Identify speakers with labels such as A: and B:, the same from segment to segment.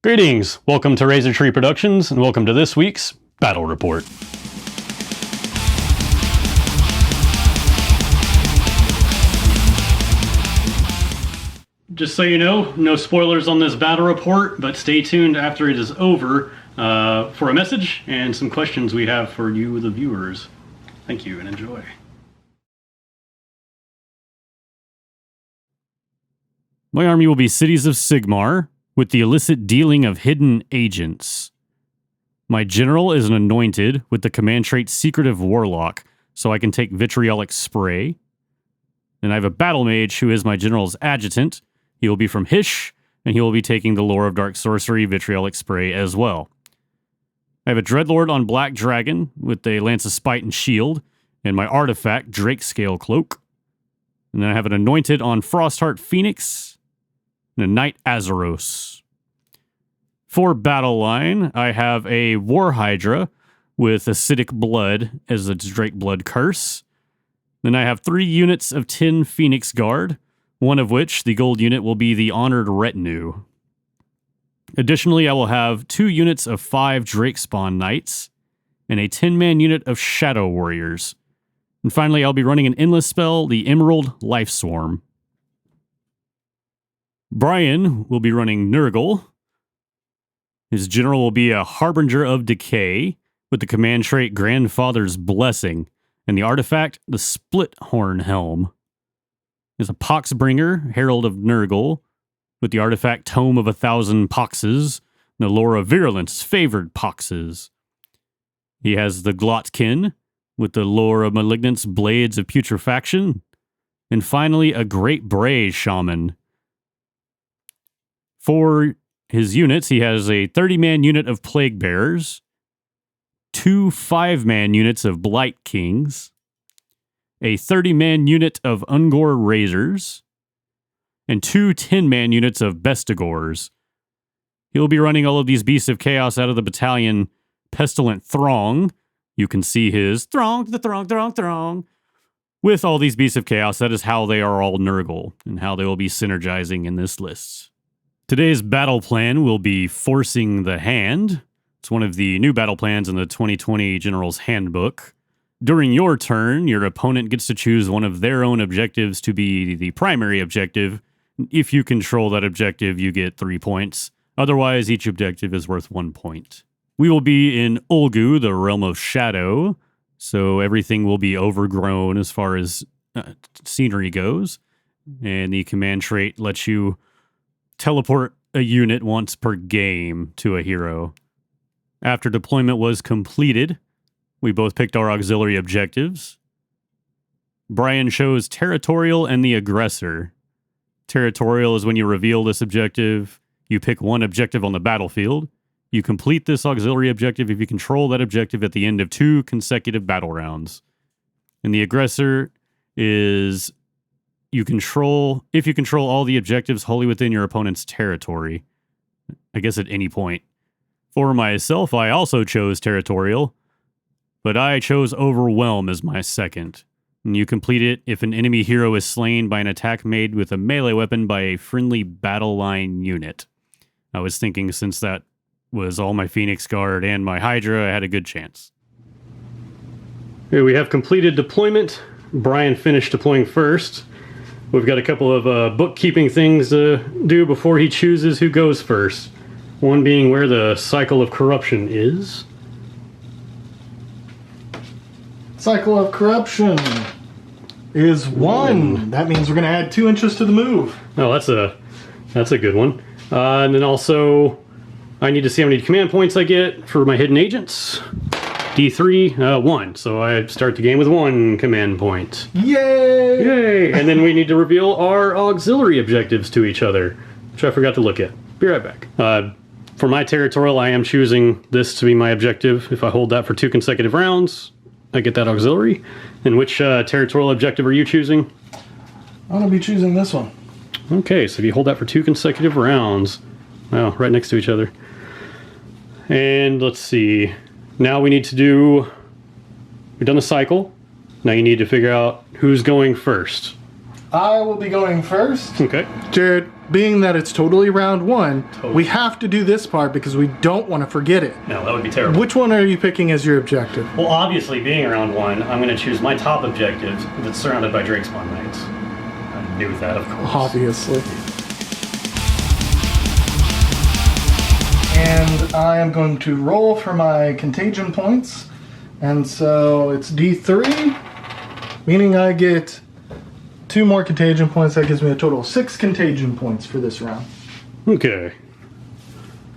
A: Greetings, welcome to Razor Tree Productions, and welcome to this week's Battle Report. Just so you know, no spoilers on this battle report, but stay tuned after it is over for a message and some questions we have for you, the viewers. Thank you and enjoy. My army will be cities of Sigmar, with the illicit dealing of hidden agents. My general is an anointed with the command trait Secretive Warlock, so I can take Vitriolic Spray. And I have a battle mage who is my general's adjutant. He will be from Hish, and he will be taking the Lore of Dark Sorcery Vitriolic Spray as well. I have a Dreadlord on Black Dragon with a Lance of Spite and Shield, and my artifact Drakescale Cloak. And then I have an anointed on Frostheart Phoenix, and a Knight Azeros. For battle line, I have a War Hydra with Acidic Blood as its Drake Blood curse. Then I have 3 units of 10 Phoenix Guard, one of which, the gold unit, will be the Honored Retinue. Additionally, I will have 2 units of 5 Drakespawn Knights, and a 10-man unit of Shadow Warriors. And finally, I'll be running an endless spell, the Emerald Life Swarm. Brian will be running Nurgle. His general will be a Harbinger of Decay with the command trait Grandfather's Blessing and the artifact the Split Horn Helm. There's a Poxbringer, Herald of Nurgle, with the artifact Tome of 1,000 Poxes and the lore of Virulence, Favored Poxes. He has the Glotkin with the lore of Malignance, Blades of Putrefaction, and finally a Great Bray Shaman. For his units, he has a 30-man unit of Plague Bearers, 2 5-man units of Blight Kings, a 30-man unit of Ungor Razors, and 2 10-man units of Bestigors. He'll be running all of these Beasts of Chaos out of the battalion Pestilent Throng. You can see his Throng, Throng. With all these Beasts of Chaos, that is how they are all Nurgle, and how they will be synergizing in this list. Today's battle plan will be Forcing the Hand. It's one of the new battle plans in the 2020 General's Handbook. During your turn, your opponent gets to choose one of their own objectives to be the primary objective. If you control that objective, you get 3 points. Otherwise, each objective is worth 1 point. We will be in Ulgu, the Realm of Shadow, so everything will be overgrown as far as scenery goes. And the command trait lets you teleport a unit once per game to a hero. After deployment was completed, we both picked our auxiliary objectives. Brian chose Territorial and the Aggressor. Territorial is when you reveal this objective. You pick one objective on the battlefield. You complete this auxiliary objective if you control that objective at the end of 2 consecutive battle rounds. And the Aggressor is if you control all the objectives wholly within your opponent's territory. I guess at any point. For myself, I also chose Territorial, but I chose Overwhelm as my second. And you complete it if an enemy hero is slain by an attack made with a melee weapon by a friendly battle line unit. I was thinking since that was all my Phoenix Guard and my Hydra, I had a good chance. Okay, we have completed deployment. Brian finished deploying first. We've got a couple of bookkeeping things to do before he chooses who goes first. One being where the Cycle of Corruption is.
B: Cycle of Corruption is 1. That means we're going to add 2 inches to the move.
A: Oh, that's a good one. And then also, I need to see how many command points I get for my hidden agents. D3, 1. So I start the game with 1 command point.
B: Yay!
A: Yay! And then we need to reveal our auxiliary objectives to each other, which I forgot to look at. Be right back. For my Territorial, I am choosing this to be my objective. If I hold that for 2 consecutive rounds, I get that auxiliary. And which Territorial objective are you choosing?
B: I'm going to be choosing this one.
A: Okay, so if you hold that for 2 consecutive rounds, wow, right next to each other. And let's see. Now we need to we've done the cycle. Now you need to figure out who's going first.
B: I will be going first.
A: Okay.
B: Jared. being that it's totally round one, we have to do this part because we don't want to forget it.
A: No, that would be terrible.
B: Which one are you picking as your objective?
A: Well, obviously, being round one, I'm going to choose my top objective that's surrounded by Drakespawn Knights. I knew that, of course.
B: Obviously. And I am going to roll for my contagion points. And so it's D3, meaning I get 2 more contagion points. That gives me a total of 6 contagion points for this round.
A: Okay.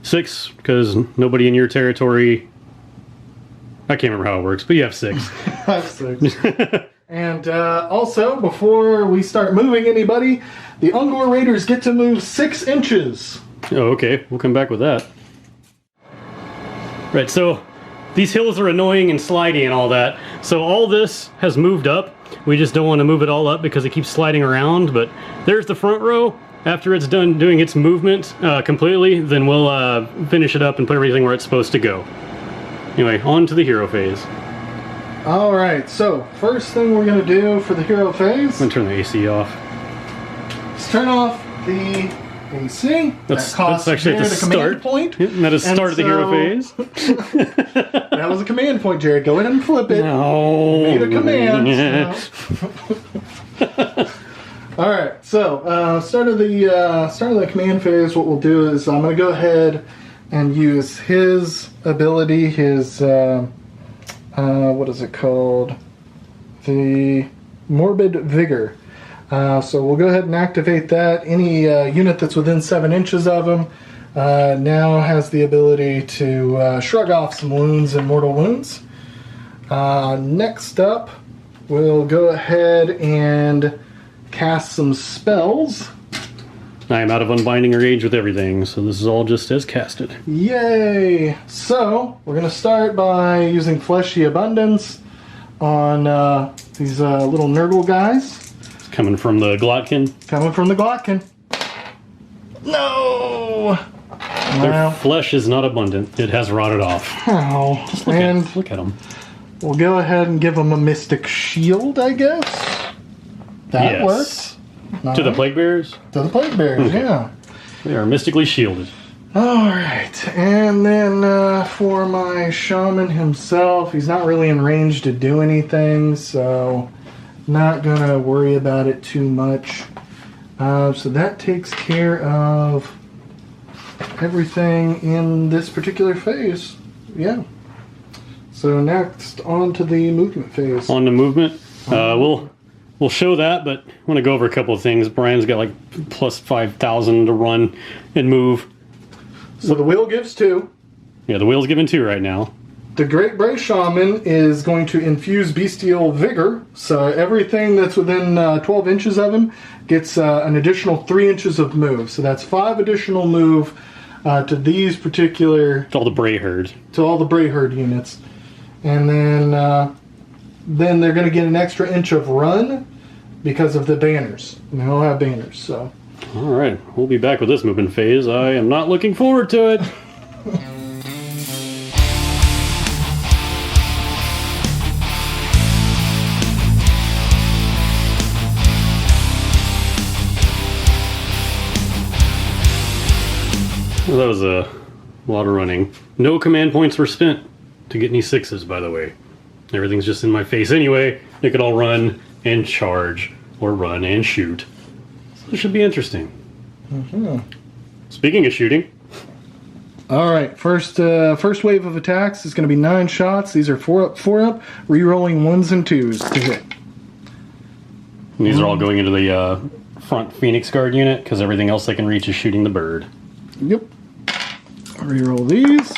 A: 6, because nobody in your territory... I can't remember how it works, but you have 6.
B: I have 6. And also, before we start moving anybody, the Ungor Raiders get to move 6 inches.
A: Oh, okay. We'll come back with that. Right, so these hills are annoying and slidey and all that. So all this has moved up. We just don't want to move it all up because it keeps sliding around. But there's the front row. After it's done doing its movement completely, then we'll finish it up and put everything where it's supposed to go. Anyway, on to the hero phase.
B: Alright, so first thing we're going to do for the hero phase...
A: I'm going to turn the AC off.
B: Let's turn off the AC.
A: That's actually at the start.
B: Point.
A: Yep, that is start of the hero phase.
B: That was a command point, Jared. Go ahead and flip it.
A: No.
B: Made a command. Alright, so start of the command phase, what we'll do is I'm going to go ahead and use his ability, his... what is it called? The Morbid Vigor. So we'll go ahead and activate that. Any unit that's within 7 inches of him now has the ability to shrug off some wounds and mortal wounds. Next up, we'll go ahead and cast some spells.
A: I am out of Unbinding or Rage with everything, so this is all just as casted.
B: Yay! So, we're going to start by using Fleshy Abundance on these little Nurgle guys.
A: It's coming from the Glotkin.
B: Coming from the Glotkin. No!
A: Their flesh is not abundant. It has rotted off.
B: Ow.
A: Just look at them.
B: We'll go ahead and give them a Mystic Shield, I guess. That works.
A: To the Plague Bearers?
B: To the Plague Bearers, yeah.
A: They are mystically shielded.
B: Alright, and then for my Shaman himself, he's not really in range to do anything, so not gonna worry about it too much. So that takes care of everything in this particular phase. Yeah. So next, on to the movement phase.
A: On to movement. We'll show that, but I want to go over a couple of things. Brian's got like plus 5,000 to run and move.
B: So the wheel gives 2.
A: Yeah, the wheel's given 2 right now.
B: The Great Bray Shaman is going to infuse Bestial Vigor, so everything that's within 12 inches of him gets an additional 3 inches of move. So that's 5 additional move to these particular...
A: To all the Bray Herd.
B: To all the Bray Herd units. And then they're going to get an extra inch of run because of the banners. And they'll have banners, so...
A: Alright, we'll be back with this movement phase. I am not looking forward to it. Well, that was a lot of running. No command points were spent to get any 6s, by the way. Everything's just in my face anyway. They could all run and charge, or run and shoot. So it should be interesting.
B: Mm-hmm.
A: Speaking of shooting.
B: Alright, first wave of attacks is going to be 9 shots. These are 4 up, re-rolling 1s and 2s to hit.
A: And these are all going into the front Phoenix Guard unit, because everything else they can reach is shooting the bird.
B: Yep. Re-roll these.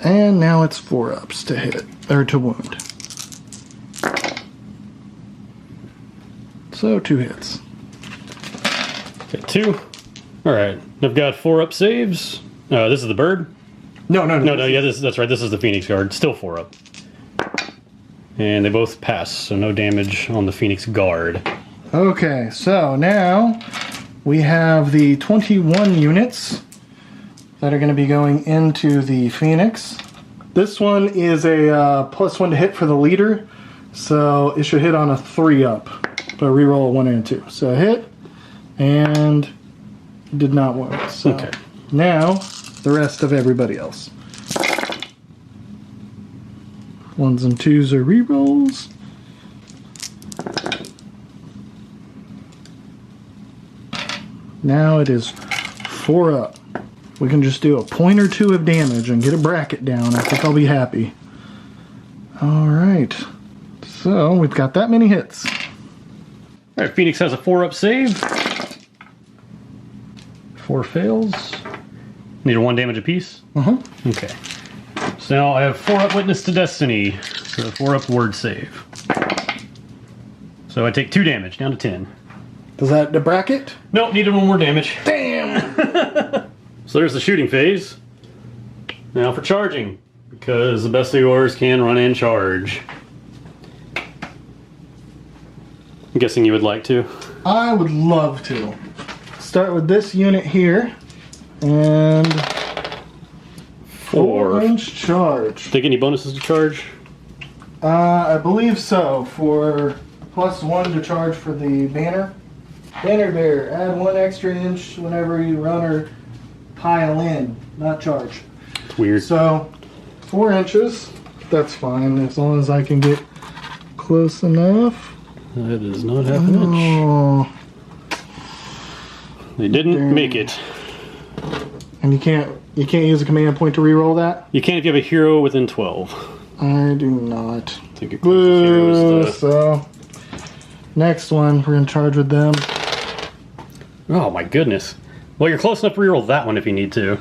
B: And now it's 4 ups to hit, or to wound. So 2 hits.
A: Okay, 2. Alright, I've got 4 up saves. This is the bird?
B: No,
A: yeah, that's right, this is the Phoenix Guard. Still 4 up. And they both pass, so no damage on the Phoenix Guard.
B: Okay, so now we have the 21 units that are going to be going into the Phoenix. This one is a +1 to hit for the leader, so it should hit on a 3 up, but reroll a 1 and a 2. So hit, And did not work. So
A: Okay.
B: now the rest of everybody else. 1s and 2s are rerolls. Now it is 4 up. We can just do a point or 2 of damage and get a bracket down. I think I'll be happy. Alright. So we've got that many hits.
A: Alright, Phoenix has a 4-up save. 4 fails. Need a 1 damage apiece? Okay. So now I have 4-up Witness to Destiny. So 4-up word save. So I take 2 damage, down to 10.
B: Is that the bracket?
A: Nope, needed 1 more damage.
B: Damn!
A: So there's the shooting phase. Now for charging, because the best of yours can run and charge. I'm guessing you would like to.
B: I would love to. Start with this unit here. And
A: 4.
B: 4-inch charge.
A: Take any bonuses to charge?
B: I believe so. For +1 to charge for the banner. Banner bearer, add 1 extra inch whenever you run or pile in, not charge.
A: It's weird.
B: So 4 inches, that's fine as long as I can get close enough.
A: That is not half an inch.
B: Oh,
A: They didn't
B: Damn.
A: make it.
B: and you can't use a command point to reroll that?
A: You can if you have a hero within 12.
B: I do not.
A: I think your closest hero
B: Boo,
A: is the...
B: so next one, we're in charge with them.
A: Oh my goodness. Well, you're close enough to reroll that one if you need to.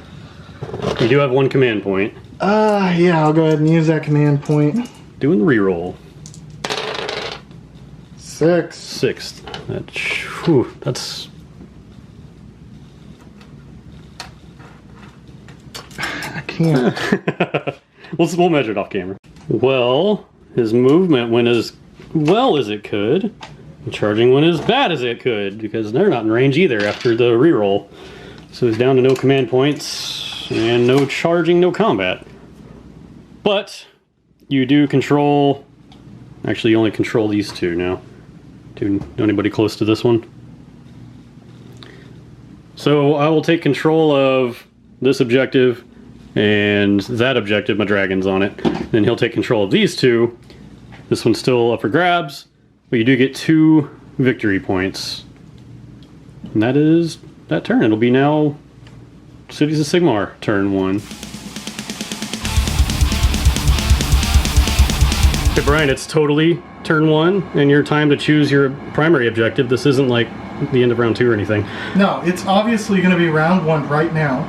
A: You do have 1 command point.
B: Yeah, I'll go ahead and use that command point.
A: Doing the reroll.
B: 6.
A: 6th. That's...
B: I can't.
A: We'll measure it off camera. Well, his movement went as well as it could. And charging went as bad as it could, because they're not in range either after the reroll. So he's down to no command points, and no charging, no combat. But, you do control... Actually, you only control these 2 now. Do anybody close to this one? So I will take control of this objective and that objective, my dragon's on it. Then he'll take control of these 2. This one's still up for grabs, but you do get 2 victory points. And that is that turn. It'll be now Cities of Sigmar, turn 1. Okay, Brian, it's totally turn 1, and your time to choose your primary objective. This isn't like the end of round 2 or anything.
B: No, it's obviously going to be round 1 right now.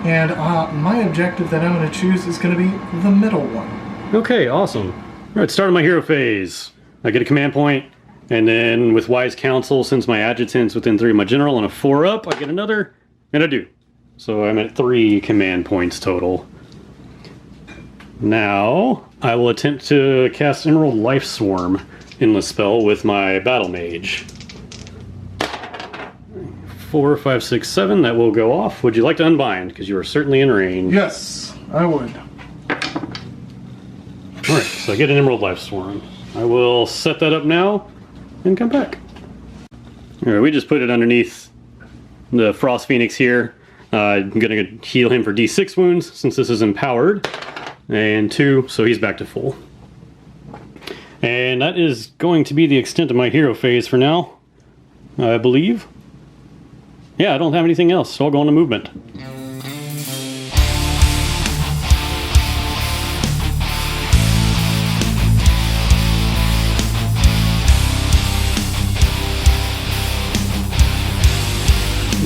B: And my objective that I'm going to choose is going to be the middle one.
A: Okay, awesome. All right, start of my hero phase. I get a command point, and then with Wise Counsel, since my adjutant's within 3 of my general and a 4 up, I get another, and I do. So I'm at 3 command points total. Now, I will attempt to cast Emerald Life Swarm Endless spell with my Battle Mage. 4, 5, 6, 7, that will go off. Would you like to unbind? Because you are certainly in range.
B: Yes, I would.
A: Alright, so I get an Emerald Life Swarm. I will set that up now and come back. Alright, we just put it underneath the Frost Phoenix here. I'm going to heal him for D6 wounds since this is empowered. And 2, so he's back to full. And that is going to be the extent of my hero phase for now, I believe. Yeah, I don't have anything else, so I'll go on to movement.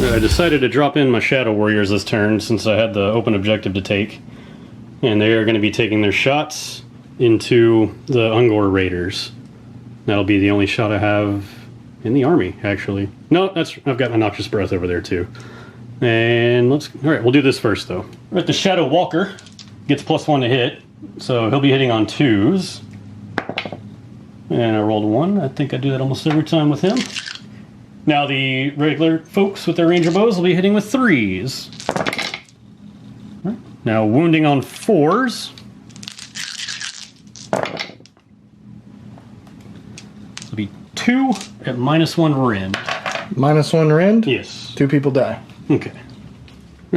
A: I decided to drop in my Shadow Warriors this turn since I had the open objective to take. And they are going to be taking their shots into the Ungor Raiders. That'll be the only shot I have in the army, actually. No, I've got my Noxious Breath over there too. And alright, we'll do this first though. Alright, the Shadow Walker gets +1 to hit, so he'll be hitting on 2s. And I rolled a 1. I think I do that almost every time with him. Now the regular folks with their Ranger Bows will be hitting with 3s. Right. Now wounding on 4s. This will be 2 at -1 rend.
B: -1 rend.
A: Yes.
B: 2 people die.
A: Okay.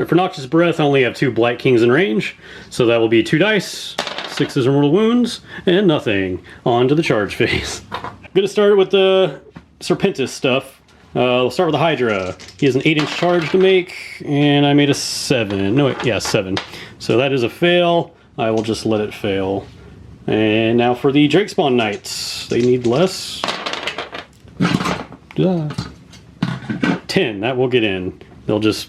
A: For Noxious Breath, I only have 2 Blight Kings in range, so that will be 2 dice, 6 is mortal wounds, and nothing. On to the charge phase. I'm going to start with the Serpentis stuff. We'll start with the Hydra. He has an 8-inch charge to make, and I made a 7. No, wait, yeah, 7. So that is a fail. I will just let it fail. And now for the Drakespawn Knights. They need less. 10, that will get in. They'll just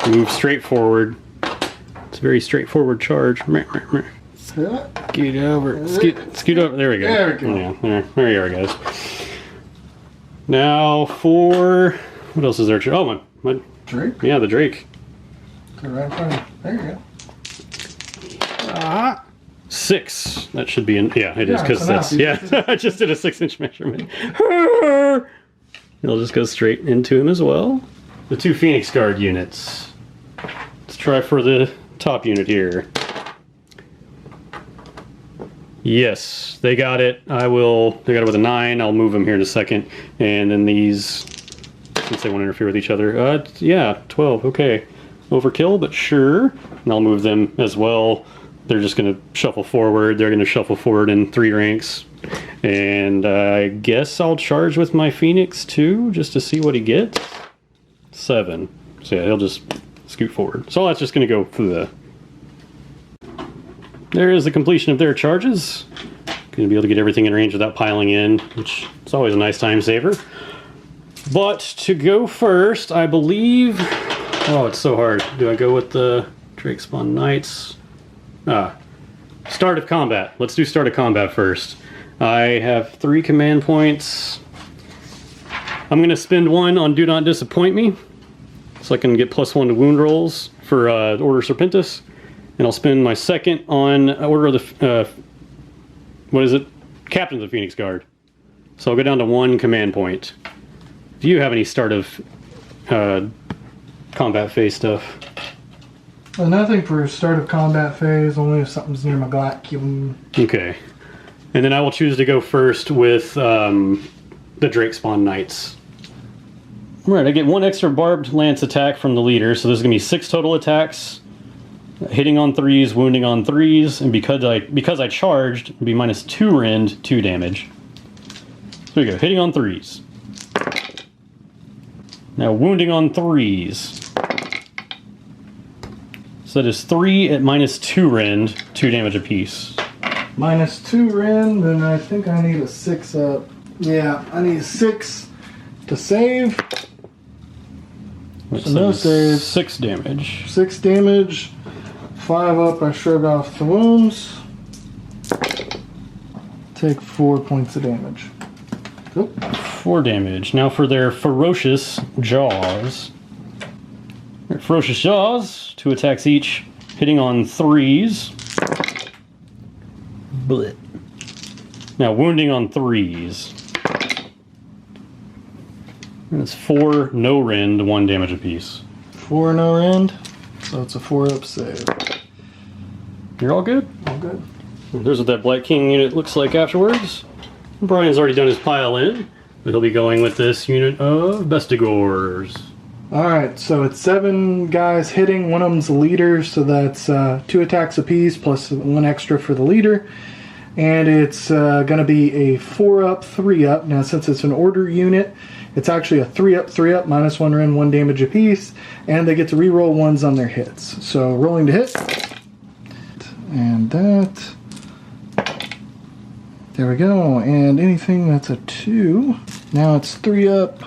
A: move straight forward. It's a very straightforward charge. Scoot over. Scoot over. There we go.
B: There we go.
A: Yeah, there you are, guys. Now for... What else is there? Oh, my
B: Drake?
A: Yeah, the Drake.
B: Right in front of you. There you go.
A: 6. That should be in. Yeah, it is because that's. Yeah, I just did a 6-inch measurement. It'll just go straight into him as well. The 2 Phoenix Guard units. Let's try for the top unit here. Yes, they got it. They got it with a 9. I'll move them here in a second. And then these, since they won't interfere with each other. Yeah, 12. Okay. Overkill, but sure. And I'll move them as well. They're just going to shuffle forward. They're going to shuffle forward in 3 ranks. And I guess I'll charge with my Phoenix too, just to see what he gets. 7. So yeah, he'll just scoot forward. So that's just going to go through the... There is the completion of their charges. Going to be able to get everything in range without piling in, which is always a nice time saver. But to go first, I believe... Oh, it's so hard. Do I go with the Drakespawn Knights? Start of combat. Let's do start of combat first. I have 3 command points. I'm going to spend 1 on Do Not Disappoint Me, so I can get +1 to wound rolls for Order Serpentis. And I'll spend my 2nd on Order of the... what is it? Captain of the Phoenix Guard. So I'll go down to 1 command point. Do you have any start of combat phase stuff?
B: Well, nothing for start of combat phase, only if something's near Maggotkin.
A: Okay. And then I will choose to go first with the Drakespawn Knights. Alright, I get 1 extra barbed lance attack from the leader, so there's going to be 6 total attacks. Hitting on 3s, wounding on 3s, and because I charged, it'll be -2 rend, 2 damage. There we go, hitting on 3s. Now wounding on 3s. So that is 3 at -2 rend, 2 damage apiece.
B: -2 rend, then I think I need a 6 up. Yeah, I need a 6 to save.
A: So no save. 6 damage.
B: 6 damage. 5 up, I shrug off the wounds. Take 4 points of damage. Oop.
A: 4 damage. Now for their Ferocious Jaws. Ferocious Jaws, 2 attacks each, hitting on 3s. Blech. Now wounding on 3s. And it's 4 no rend, 1 damage apiece.
B: 4 no rend, so it's a 4 up save.
A: You're all good?
B: All good.
A: There's what that Blight King unit looks like afterwards. Brian's already done his pile in, but he'll be going with this unit of Bestigors.
B: Alright, so it's 7 guys hitting, one of them's the leader, so that's 2 attacks apiece plus 1 extra for the leader. And it's going to be a 4 up, 3 up. Now since it's an order unit, it's actually a 3 up, 3 up, -1 rend, 1 damage apiece, and they get to reroll 1s on their hits. So rolling to hit. And that. There we go. And anything that's a 2. Now it's 3 up.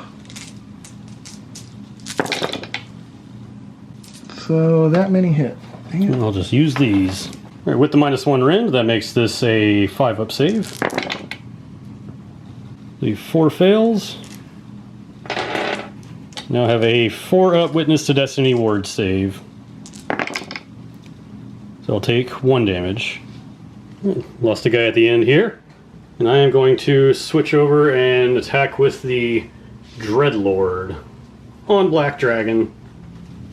B: So that many hit.
A: And I'll just use these. All right, with the -1 rend, that makes this a 5 up save. The 4 fails. Now have a 4 up Witness to Destiny ward save. So I'll take 1 damage. Lost a guy at the end here. And I am going to switch over and attack with the Dreadlord on Black Dragon.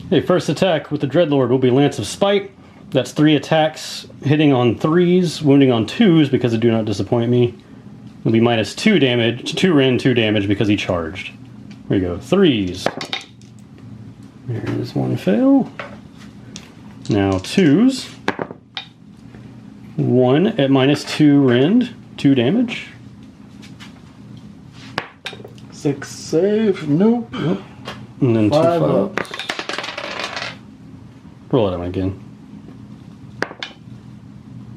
A: Okay, first attack with the Dreadlord will be Lance of Spite. That's 3 attacks, hitting on 3s, wounding on 2s because it Do Not Disappoint Me. It'll be -2 damage, 2 rend, 2 damage because he charged. There you go, 3s. There's one fail. Now 2s. 1 at -2 rend, 2 damage.
B: 6 save, nope.
A: And then 2
B: 5
A: ups. Roll it out again.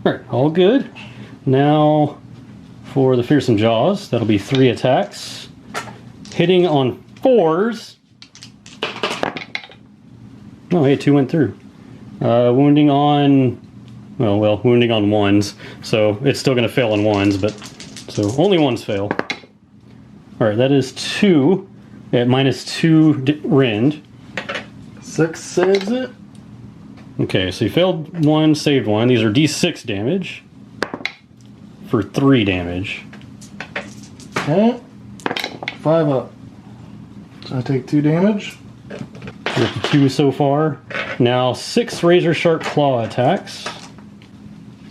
A: Alright, all good. Now for the Fearsome Jaws, that'll be 3 attacks. Hitting on 4s. Oh, hey, 2 went through. Wounding on, wounding on 1s. So it's still going to fail on 1s, but so only 1s fail. Alright, that is 2 at -2 rend.
B: 6 saves it.
A: Okay, so you failed 1, saved 1. These are d6 damage for 3 damage.
B: Okay. 5 up. So I take 2 damage.
A: We're up to 2 so far. Now 6 razor sharp claw attacks.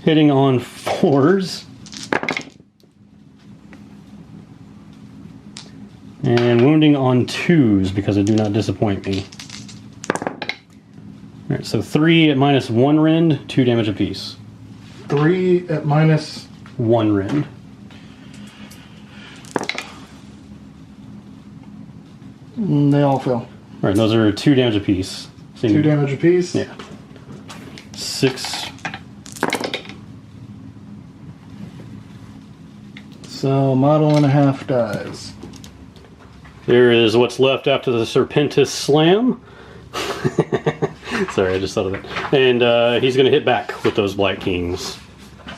A: Hitting on 4s. And wounding on 2s because they do not disappoint me. Alright, so 3 at -1 rend, 2 damage apiece.
B: 3 at
A: -1 rend.
B: They all fail.
A: Alright, those are 2 damage apiece.
B: 2 damage apiece?
A: Yeah. 6.
B: So, model and a half dies.
A: There is what's left after the Serpentis Slam. Sorry, I just thought of that. And he's going to hit back with those Blight Kings.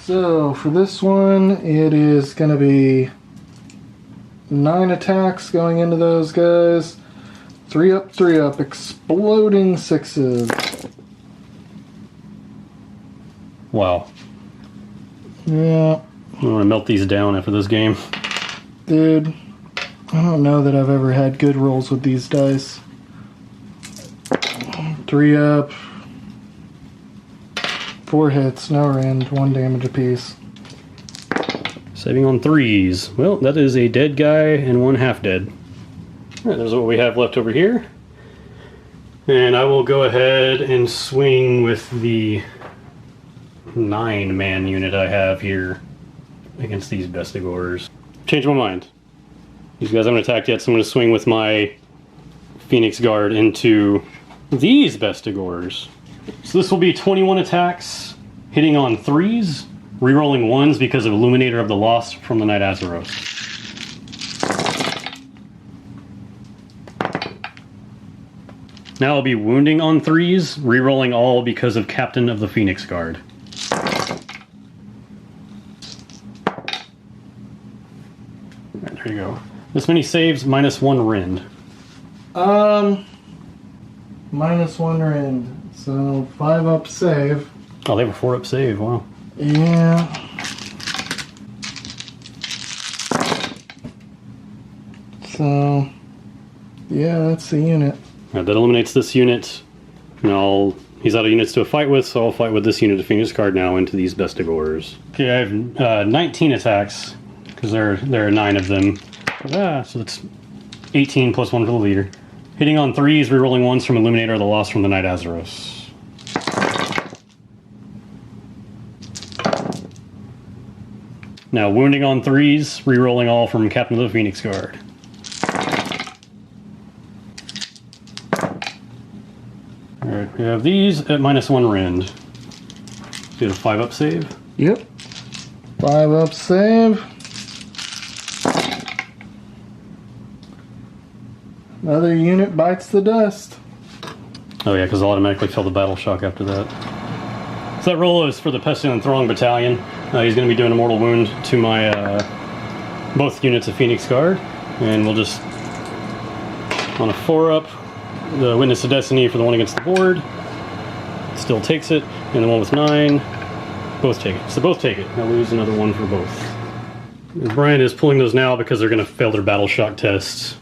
B: So, for this one, it is going to be 9 attacks going into those guys. 3 up, 3 up, exploding 6s.
A: Wow.
B: Yeah.
A: I want to melt these down after this game.
B: Dude, I don't know that I've ever had good rolls with these dice. 3 up. 4 hits, no rend, 1 damage apiece.
A: Saving on 3s. Well, that is a dead guy and 1 half dead. Alright, there's what we have left over here. And I will go ahead and swing with the 9-man unit I have here against these Bestigors. Change my mind. These guys haven't attacked yet, so I'm going to swing with my Phoenix Guard into these Bestigors. So this will be 21 attacks, hitting on 3s, rerolling 1s because of Illuminator of the Lost from the Night Azeroth. Now I'll be wounding on 3s, rerolling all because of Captain of the Phoenix Guard. Right, there you go. This many saves, -1 rend.
B: -1 rend. So 5 up save.
A: Oh, they have a 4 up save, wow.
B: Yeah. So, yeah, that's the unit.
A: Alright, that eliminates this unit. And he's out of units to fight with, so I'll fight with this unit of Phoenix Guard now into these Bestigors. Okay, I have 19 attacks, because there are 9 of them. So that's 18 plus 1 for the leader. Hitting on 3s, rerolling 1s from Illuminator of the Lost from the Night Azeroth. Now wounding on 3s, rerolling all from Captain of the Phoenix Guard. Alright, we have these at -1 rend. Do a 5 up save.
B: Yep. 5 up save. Another unit bites the dust.
A: Oh yeah, because I'll automatically feel the battle shock after that. So that roll is for the Pestilent Throng Battalion. He's going to be doing a mortal wound to my both units of Phoenix Guard. And we'll just, on a 4 up, the Witness of Destiny for the one against the board. Still takes it. And the one with 9, both take it. So both take it. I'll lose another 1 for both. And Brian is pulling those now because they're going to fail their battle shock tests.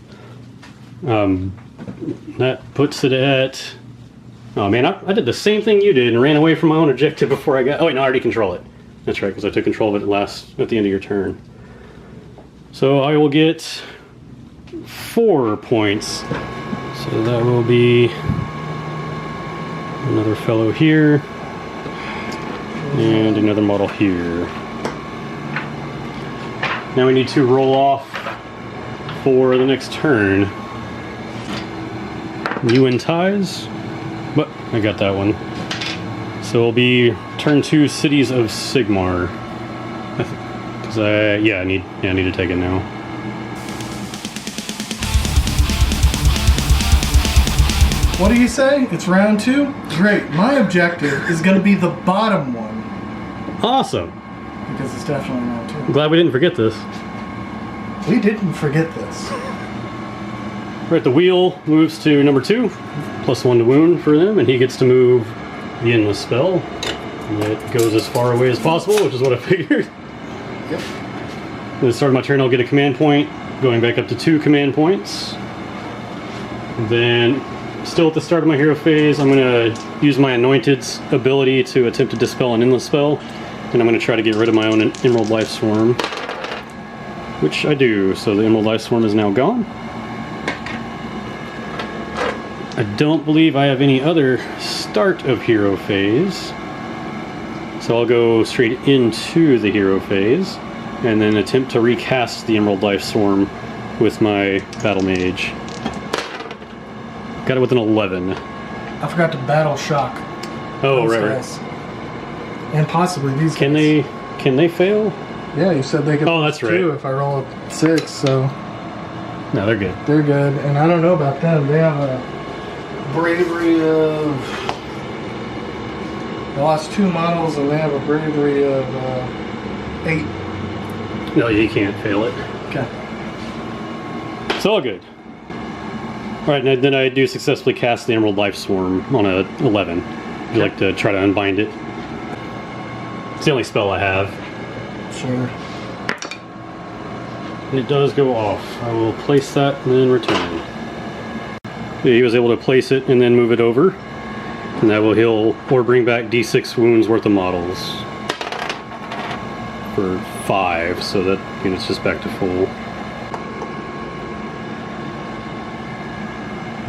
A: That puts it at... Oh man, I did the same thing you did and ran away from my own objective before I got... Oh wait, no, I already control it. That's right, because I took control of it at the end of your turn. So I will get
C: 4 points. So that will be another fellow here and another model here. Now we need to roll off for the next turn. You and ties, but I got that one. So it'll be turn 2, Cities of Sigmar. Cause I need to take it now.
B: What do you say? It's round 2? Great. My objective is going to be the bottom one.
C: Awesome.
B: Because it's definitely round 2.
C: I'm glad we didn't forget this.
B: We didn't forget this.
C: Right, the wheel moves to number 2, +1 to wound for them, and he gets to move the endless spell. And it goes as far away as possible, which is what I figured.
B: Yep.
C: At the start of my turn, I'll get a command point, going back up to 2 command points. Then, still at the start of my hero phase, I'm going to use my Anointed's ability to attempt to dispel an endless spell, and I'm going to try to get rid of my own Emerald Life Swarm, which I do. So the Emerald Life Swarm is now gone. I don't believe I have any other start of hero phase, so I'll go straight into the hero phase and then attempt to recast the Emerald Life Swarm with my Battle Mage. Got it with an 11.
B: I forgot to battle shock.
C: Oh,
B: those
C: right.
B: guys. And possibly these
C: Can
B: guys.
C: they fail?
B: Yeah, you said they could.
C: Oh, that's right.
B: 2 if I roll a 6, so
C: No, they're good.
B: they're good. And I don't know about them. They have a bravery of. They lost 2 models and they have a bravery of 8.
C: No, you can't fail it.
B: Okay.
C: It's all good. Alright, and then I do successfully cast the Emerald Life Swarm on a 11. I'd like to try to unbind it. It's the only spell I have.
B: Sure.
C: And it does go off. I will place that and then return. He was able to place it and then move it over. And that will heal or bring back D6 wounds worth of models. For 5, so that unit's just back to full.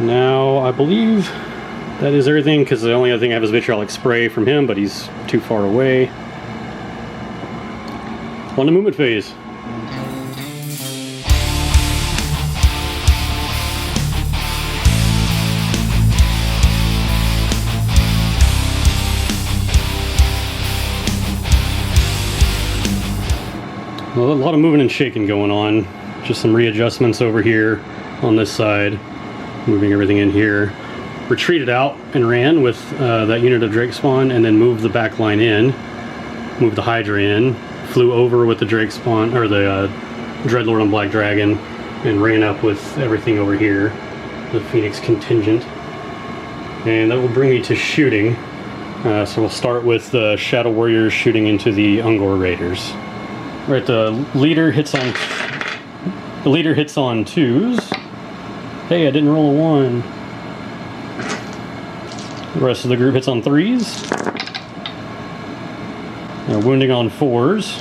C: Now, I believe that is everything, because the only other thing I have is Vitriolic Spray from him, but he's too far away. On the movement phase. Well, a lot of moving and shaking going on. Just some readjustments over here on this side. Moving everything in here. Retreated out and ran with that unit of Drake Spawn, and then moved the back line in. Moved the Hydra in. Flew over with the Drake Spawn, or the Dreadlord and Black Dragon, and ran up with everything over here. The Phoenix contingent. And that will bring me to shooting. So we'll start with the Shadow Warriors shooting into the Ungor Raiders. Right, the leader hits on 2s. Hey, I didn't roll a 1. The rest of the group hits on 3s. Now wounding on 4s.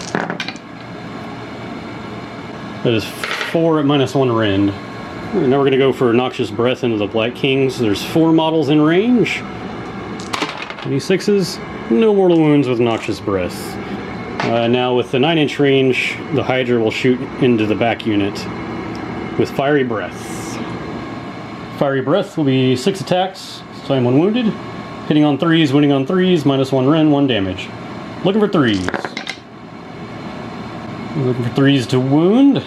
C: That is 4 at -1 rend. Now we're going to go for Noxious Breath into the Black Kings. There's 4 models in range. Any 6s? No mortal wounds with Noxious Breath. Now with the 9-inch range, the Hydra will shoot into the back unit with Fiery Breath. Fiery Breath will be 6 attacks, same one wounded. Hitting on 3s, wounding on 3s, -1 rend, 1 damage. Looking for 3s. Looking for 3s to wound.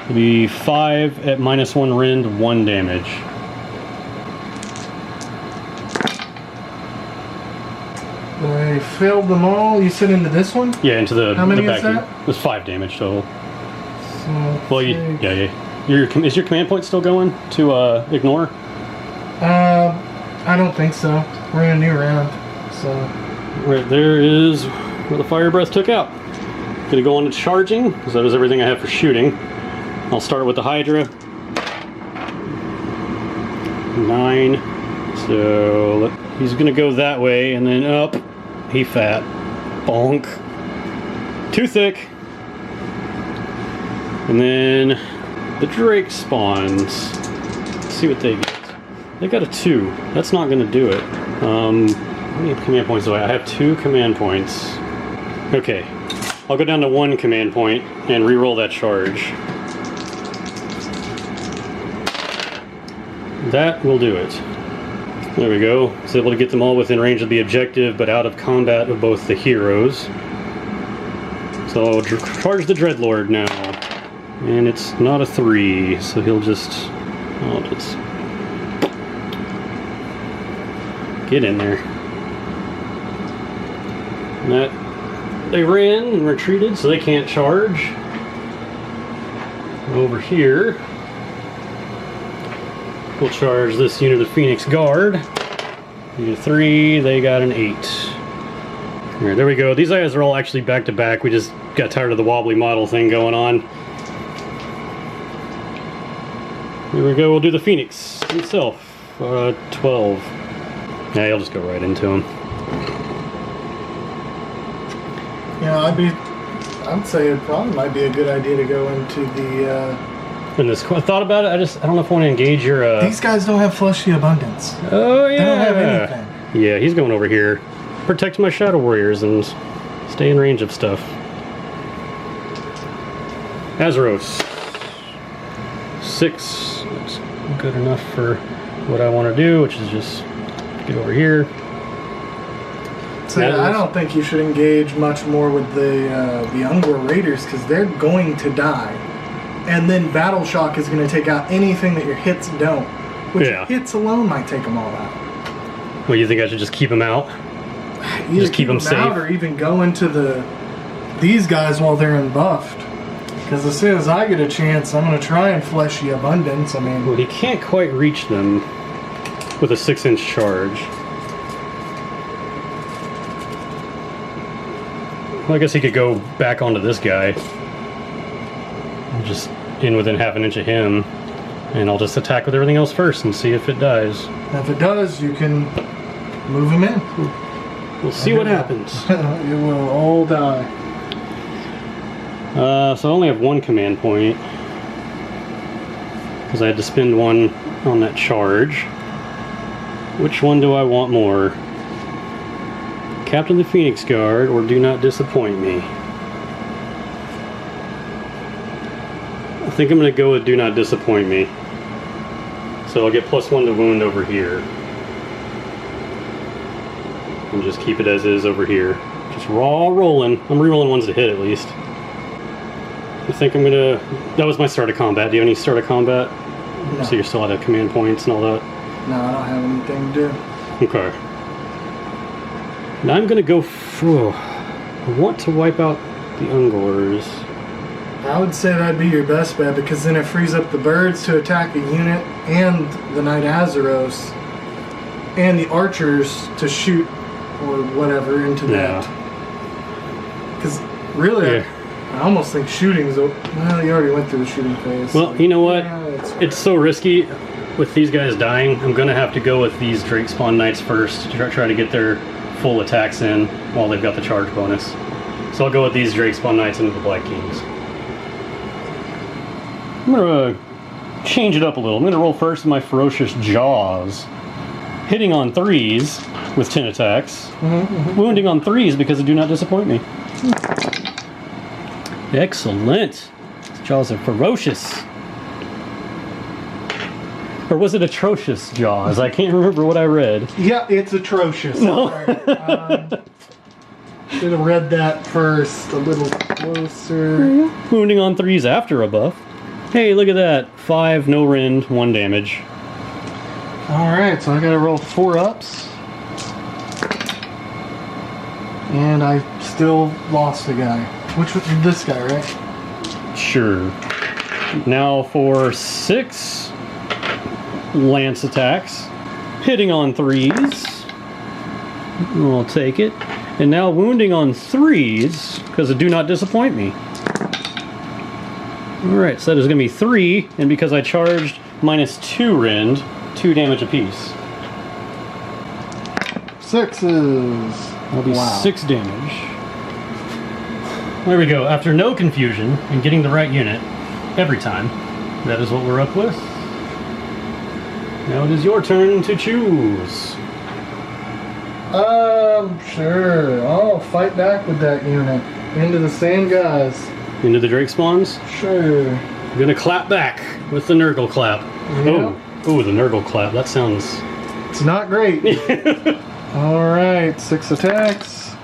C: It'll be 5 at -1 rend, 1 damage.
B: I failed them all. You said into this one?
C: Yeah, into the
B: How many
C: the back
B: is that?
C: unit. There's 5 damage total.
B: So
C: Well, yeah. Is your command point still going to ignore?
B: I don't think so. We're in a new round, so.
C: Right there is where the Fire Breath took out. Gonna go on to charging, because that is everything I have for shooting. I'll start with the Hydra. 9. So he's gonna go that way and then up. He fat. Bonk. Too thick. And then the Drake spawns. Let's see what they get. They got a 2. That's not going to do it. How many command points do I have? I have 2 command points. Okay. I'll go down to 1 command point and re-roll that charge. That will do it. There we go. I was able to get them all within range of the objective, but out of combat of both the heroes. So I'll charge the Dreadlord now. And it's not a 3, so he'll just... I'll just... get in there. And that... They ran and retreated, so they can't charge. Over here... We'll charge this unit of Phoenix Guard. You 3, they got an 8. Alright, there we go. These guys are all actually back to back. We just got tired of the wobbly model thing going on. Here we go, we'll do the Phoenix himself. 12. Yeah, he'll just go right into him.
B: I'd say it probably might be a good idea to go into the
C: And this, I thought about it, I don't know if I want to engage your...
B: These guys don't have fleshy abundance.
C: Oh, yeah.
B: They don't have anything.
C: Yeah, he's going over here. Protect my Shadow Warriors and stay in range of stuff. Azeros. 6. That's good enough for what I want to do, which is just get over here.
B: So I don't think you should engage much more with the Ungor Raiders, because they're going to die. And then Battle Shock is going to take out anything that your hits don't. Which hits alone might take them all out.
C: Well, you think I should just keep them out?
B: Either
C: just keep them safe?
B: Out or even go into these guys while they're unbuffed. Because as soon as I get a chance, I'm going to try and fleshy abundance. I mean...
C: Well, he can't quite reach them with a 6-inch charge. Well, I guess he could go back onto this guy. Just in within half an inch of him, and I'll just attack with everything else first and see if it dies.
B: If it does, you can move him in.
C: We'll see what happens.
B: You will all die.
C: So I only have 1 command point because I had to spend 1 on that charge. Which one do I want more? Captain the Phoenix Guard or Do Not Disappoint Me? I think I'm going to go with Do Not Disappoint Me. So I'll get +1 to wound over here. And just keep it as is over here. Just raw rolling. I'm re-rolling ones to hit at least. I think I'm going to... That was my start of combat. Do you have any start of combat?
B: No.
C: So you're still out of command points and all that?
B: No, I don't have anything to do.
C: Okay. Now I'm going to go... I want to wipe out the Ungors.
B: I would say that'd be your best bet, because then it frees up the birds to attack a unit and the Knight Azeros and the archers to shoot or whatever into that. Because really, I almost think shooting's... Well, you already went through the shooting phase.
C: Well, you know what?
B: Yeah,
C: it's so risky with these guys dying. I'm going to have to go with these Drake Spawn Knights first to try to get their full attacks in while they've got the charge bonus. So I'll go with these Drake Spawn Knights into the Black Kings. I'm going to change it up a little. I'm going to roll first with my Ferocious Jaws. Hitting on 3s with 10 attacks. Wounding on 3s because they Do Not Disappoint Me. Excellent. These Jaws are ferocious. Or was it atrocious Jaws? I can't remember what I read.
B: Yeah, it's atrocious.
C: No.
B: Should have read that first a little closer.
C: Wounding on 3s after a buff. Hey, look at that. 5, no rend, 1 damage.
B: Alright, so I gotta roll 4 ups. And I still lost a guy. Which was this guy, right?
C: Sure. Now for 6 lance attacks. Hitting on 3s. I'll take it. And now wounding on 3s because it Do Not Disappoint Me. Alright, so that is going to be 3, and because I charged -2 rend, 2 damage apiece.
B: 6s.
C: That'll be 6 damage. There we go. After no confusion and getting the right unit, every time. That is what we're up with. Now it is your turn to choose.
B: Sure. I'll fight back with that unit. Into the same guys.
C: Into the Drake spawns.
B: Sure.
C: I'm gonna clap back with the Nurgle clap.
B: Yep.
C: Oh, the Nurgle clap. That sounds...
B: It's not great. Alright, 6 attacks.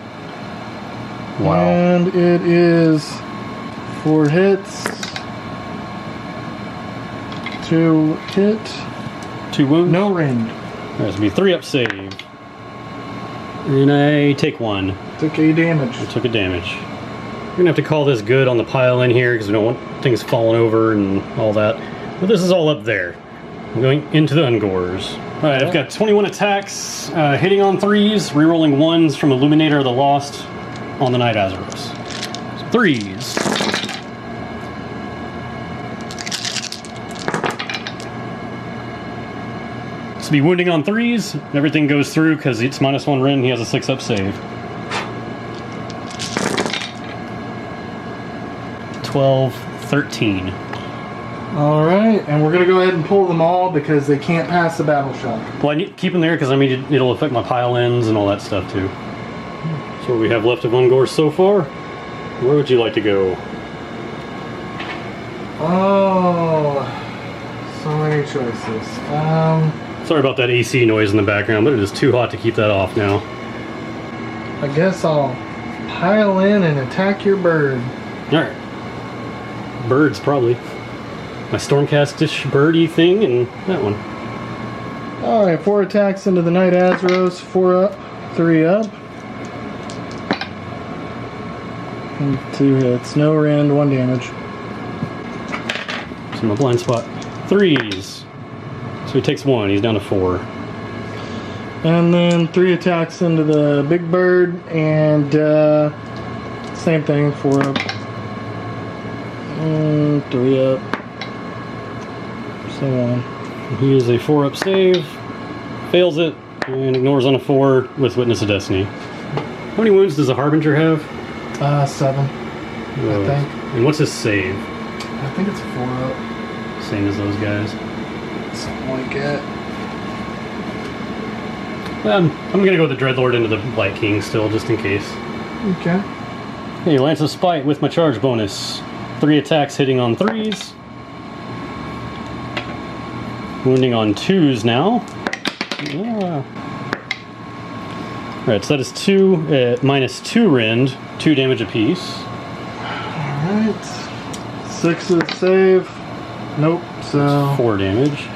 C: Wow.
B: And it is 4 hits. 2 hit.
C: 2 wounds?
B: No rend.
C: That's gonna be 3 up save. And I take 1.
B: Took a damage.
C: I took a damage. We're gonna have to call this good on the pile in here because we don't want things falling over and all that. But this is all up there. I'm going into the Ungors. Alright, I've got 21 attacks, hitting on 3s, rerolling 1s from Illuminator of the Lost on the Night Azeros. So 3s. This will be wounding on 3s. Everything goes through because it's -1 rend. He has a 6 up save. 12, 13.
B: Alright, and we're going to go ahead and pull them all because they can't pass the battle shock.
C: Well, I need to keep them there because I mean it'll affect my pile ends and all that stuff too. So what we have left of Ungor so far. Where would you like to go?
B: Oh, so many choices.
C: Sorry about that AC noise in the background, but it is too hot to keep that off now.
B: I guess I'll pile in and attack your bird.
C: Alright. Birds, probably. My Stormcast-ish birdy thing and that one.
B: Alright, 4 attacks into the Night Azeros, 4 up, 3 up. And 2 hits, no rend, 1 damage.
C: It's in my blind spot. 3s. So he takes 1, he's down to 4.
B: And then 3 attacks into the big bird, and same thing, 4 up. And 3 up. So on.
C: He is a 4 up save, fails it, and ignores on a 4 with Witness of Destiny. How many wounds does a Harbinger have?
B: 7, I think.
C: And what's his save?
B: I think it's a 4 up.
C: Same as those guys.
B: Something like that.
C: I'm gonna go with the Dreadlord into the Blight King still, just in case.
B: Okay.
C: Hey, Lance of Spite with my charge bonus. 3 attacks hitting on 3s. Wounding on 2s now. Yeah. Alright, so that is 2 at -2 rend, 2 damage apiece.
B: Alright. 6 is save. Nope, so
C: 4 damage.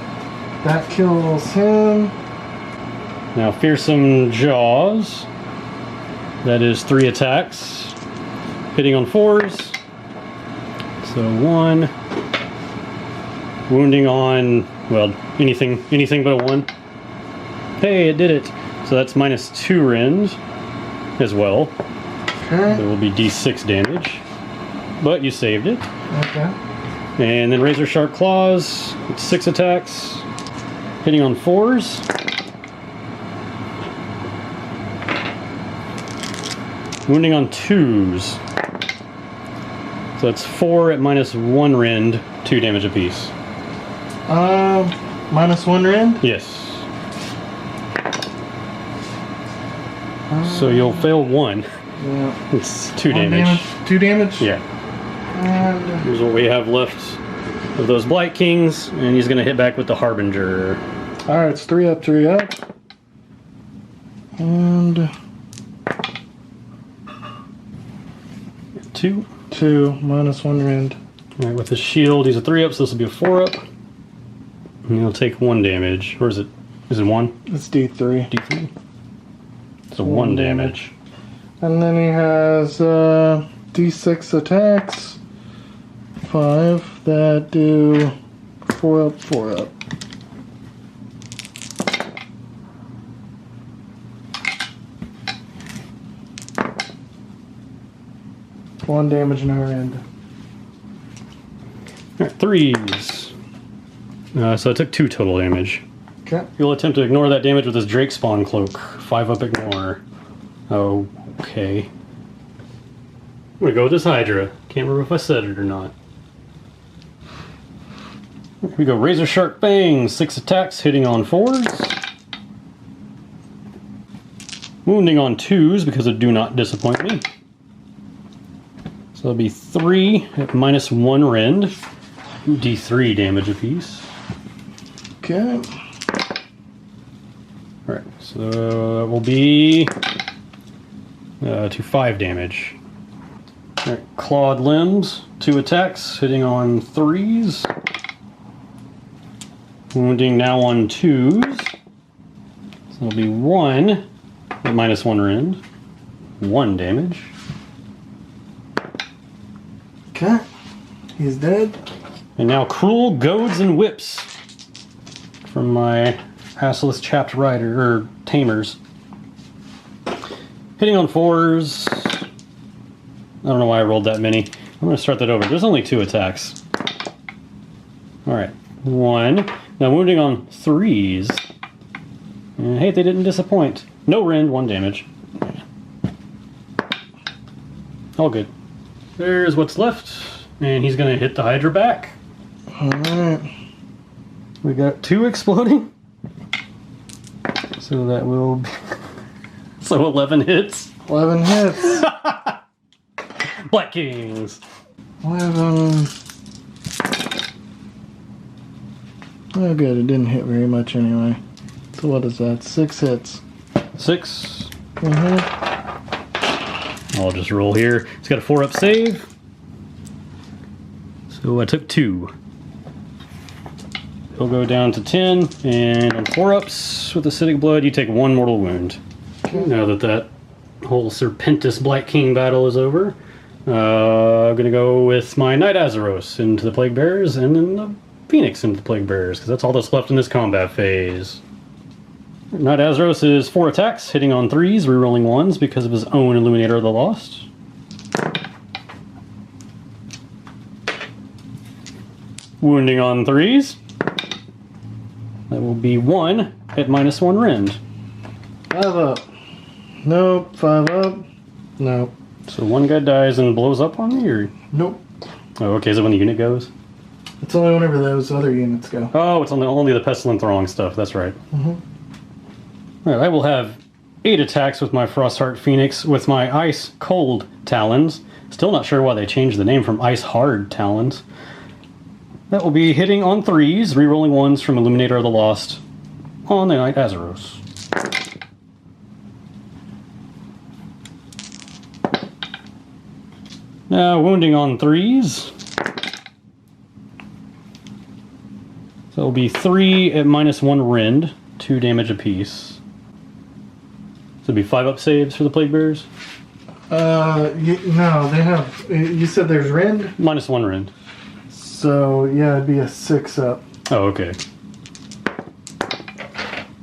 B: that kills him.
C: Now Fearsome Jaws. That is 3 attacks. Hitting on 4s. So 1. Wounding on, well, anything but a 1. Hey, it did it. So that's -2 rend as well.
B: Okay.
C: It will be D6 damage. But you saved it.
B: Okay.
C: And then Razor Sharp Claws. It's 6 attacks. Hitting on 4s. Wounding on 2s. So that's 4 at -1 rend, 2 damage apiece.
B: -1 rend?
C: Yes. So you'll fail 1.
B: Yeah.
C: It's 2
B: 1
C: damage.
B: 2 damage?
C: Yeah.
B: And
C: Here's what we have left of those Blight Kings, and he's going to hit back with the Harbinger.
B: alright, it's 3 up, 3 up. And
C: 2.
B: 2, -1 rend.
C: Alright, with his shield, he's a 3 up, so this will be a 4 up. And he'll take 1 damage. Or is it 1?
B: It's D3.
C: D3. So 1 damage.
B: And then he has D6 attacks. 5 that do 4 up, 4 up. One damage, no end.
C: Alright, 3s. So I took 2 total damage.
B: Okay.
C: He'll attempt to ignore that damage with his Drake Spawn Cloak. 5 up ignore. Okay. I'm gonna go with this Hydra. Can't remember if I said it or not. Here we go. Razor Sharp Fang, 6 attacks, hitting on 4s. Wounding on 2s because it do not disappoint me. So it'll be 3 at -1 rend. D3 damage apiece.
B: Okay.
C: Alright, so that will be to 5 damage. Alright, Clawed Limbs, 2 attacks, hitting on 3s. Wounding now on 2s. So it'll be 1 at -1 rend. 1 damage.
B: Okay. He's dead.
C: And now Cruel Goads and Whips from my Assless Chapped Rider, or Tamers. Hitting on 4s. I don't know why I rolled that many. I'm going to start that over. There's only 2 attacks. Alright, 1. Now wounding on 3s. And hey, they didn't disappoint. No rend, 1 damage. All good. There's what's left. And he's going to hit the Hydra back.
B: Alright.
C: We got 2 exploding. So that will be... So 11 hits.
B: 11 hits.
C: Black Kings.
B: 11. Oh, good. It didn't hit very much anyway. So what is that? 6 hits.
C: 6.
B: Mm-hmm.
C: I'll just roll here. It's got a 4-up save. So I took 2. It'll go down to 10, and on 4-ups with Acidic Blood, you take 1 mortal wound. Okay. Now that whole Serpentis Black King battle is over, I'm going to go with my Knight Azeros into the Plague Bearers, and then the Phoenix into the Plague Bearers, because that's all that's left in this combat phase. Knight Azeros is 4 attacks, hitting on 3s, rerolling 1s because of his own Illuminator of the Lost. Wounding on 3s. That will be 1 at -1 rend.
B: 5 up. Nope. 5 up. Nope.
C: So 1 guy dies and blows up on me, or?
B: Nope.
C: Oh, okay, is that when the unit goes?
B: It's only whenever those other units go.
C: Oh, it's only the Pestilent Throng stuff, that's right.
B: Mm-hmm.
C: Alright, I will have 8 attacks with my Frostheart Phoenix with my Ice Cold Talons. Still not sure why they changed the name from Ice Hard Talons. That will be hitting on 3s, rerolling 1s from Illuminator of the Lost on the Knight Azeros. Now, wounding on 3s. So it will be 3 at -1 rend, 2 damage apiece. So it'll be 5-up saves for the Plague Bearers?
B: No, they have... You said there's rend?
C: -1 rend.
B: So, yeah, it'd be a 6 up.
C: Oh, okay.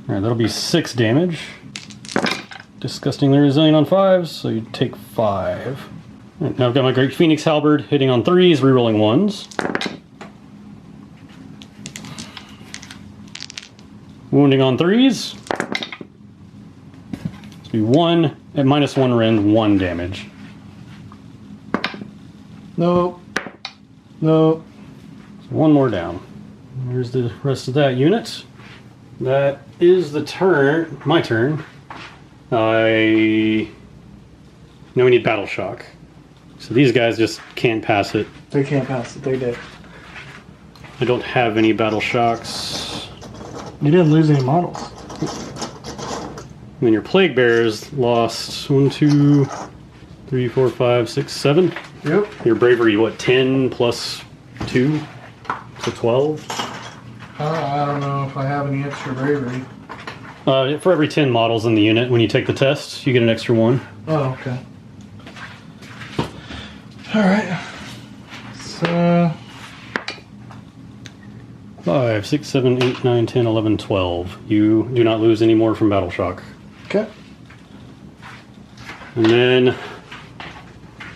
C: Alright, that'll be 6 damage. Disgustingly resilient on 5s, so you take 5. Right, now I've got my Great Phoenix Halberd hitting on 3s, rerolling 1s. Wounding on 3s. It'll be 1 at -1 rend, 1 damage.
B: Nope. Nope.
C: 1 more down. Here's the rest of that unit. That is the turn. My turn. Now we need Battle Shock. So these guys just can't pass it.
B: They can't pass it. They did.
C: I don't have any Battle Shocks.
B: You didn't lose any models.
C: I mean, your Plague Bearers lost 1, 2, 3, 4, 5, 6, 7.
B: Yep.
C: Your Bravery, what, 10 plus 2? So 12?
B: I don't know if I have any extra bravery.
C: For every 10 models in the unit, when you take the test, you get an extra 1.
B: Oh, okay. Alright. So...
C: 5, 6, 7, 8, 9, 10, 11, 12. You do not lose any more from Battle Shock.
B: Okay.
C: And then...